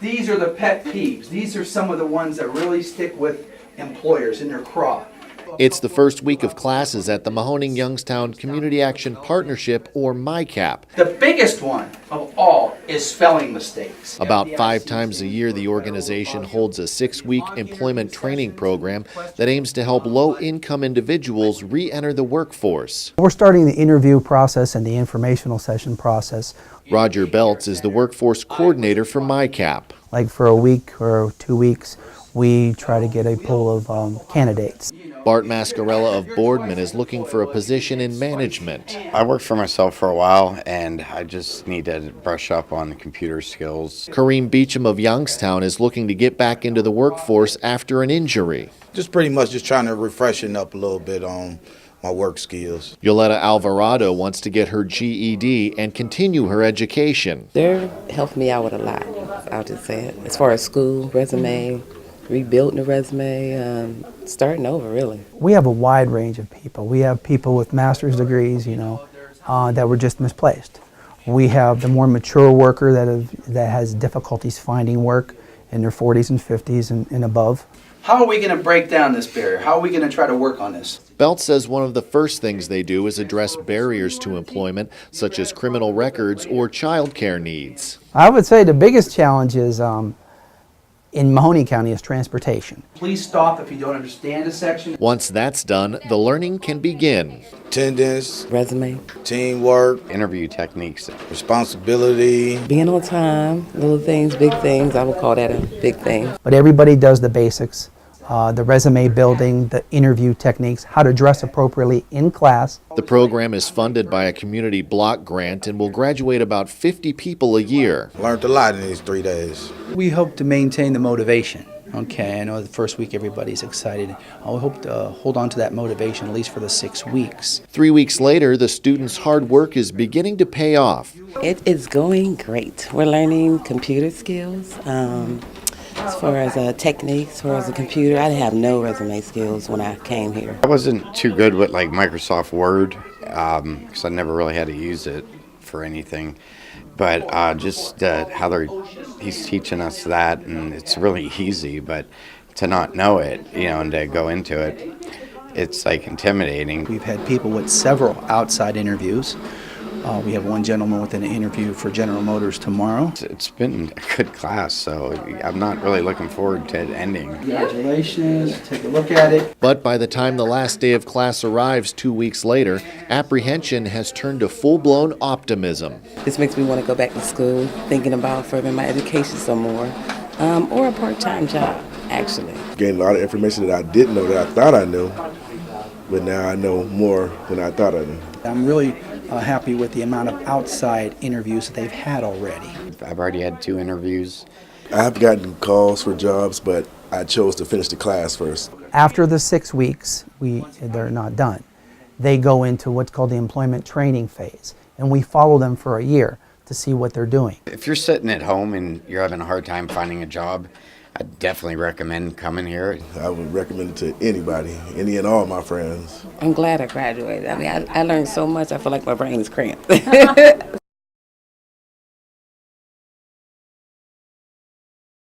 These are the pet peeves. These are some of the ones that really stick with employers in their craw. It's the first week of classes at the Mahoning-Youngstown Community Action Partnership, or MYCAP. The biggest one of all is spelling mistakes. About 5 times a year, the organization holds a 6-week employment training program that aims to help low-income individuals re-enter the workforce. We're starting the interview process and the informational session process. Roger BELTZ is the workforce coordinator for MYCAP. Like for a week or 2 weeks, we try to get a pool of candidates. BART MASCARELLA of Boardman is looking for a position in management. I worked for myself for a while, and I just need to brush up on computer skills. Kareem Beecham of Youngstown is looking to get back into the workforce after an injury. Just pretty much just trying to refreshen up a little bit on my work skills. Yoletta Alvarado wants to get her GED and continue her education. They're helping me out with a lot, I'll just say it. As far as school, resume, rebuilding the resume, starting over, really. We have a wide range of people. We have people with master's degrees, that were just misplaced. We have the more mature worker that has difficulties finding work in their 40s and 50s and above. How are we going to break down this barrier? How are we going to try to work on this? BELTZ says one of the first things they do is address barriers to employment, such as criminal records or child care needs. I would say the biggest challenge is in Mahoning County is transportation. Please stop if you don't understand a section. Once that's done, the learning can begin. Attendance, Resume, teamwork, Interview techniques. responsibility. being on time, little things, big things, I would call that a big thing. But everybody does the basics, the resume building, the interview techniques, how to dress appropriately in class. The program is funded by a community block grant and will graduate about 50 people a year. Learned a lot in these 3 days. We hope to maintain the motivation. Okay, I know the first week everybody's excited. I hope to hold on to that motivation at least for the 6 weeks. 3 weeks later, the students' hard work is beginning to pay off. It is going great. We're learning computer skills. As far as techniques, as far as a computer, I didn't have no resume skills when I came here. I wasn't too good with like Microsoft Word because I never really had to use it for anything. But just how he's teaching us that, and it's really easy. But to not know it, and to go into it, it's like intimidating. We've had people with several outside interviews. We have one gentleman with an interview for General Motors tomorrow. It's been a good class, so I'm not really looking forward to it ending. Congratulations, take a look at it. But by the time the last day of class arrives 2 weeks later, apprehension has turned to full-blown optimism. This makes me want to go back to school, thinking about furthering my education some more, or a part-time job, actually. Gained a lot of information that I didn't know that I thought I knew, but now I know more than I thought I knew. I'm really happy with the amount of outside interviews that they've had already. I've already had 2 interviews. I've gotten calls for jobs, but I chose to finish the class first. After the 6 weeks, they're not done. They go into what's called the employment training phase, and we follow them for a year to see what they're doing. If you're sitting at home and you're having a hard time finding a job, I definitely recommend coming here. I would recommend it to anybody, any and all my friends. I'm glad I graduated. I mean, I learned so much, I feel like my brain is cramped.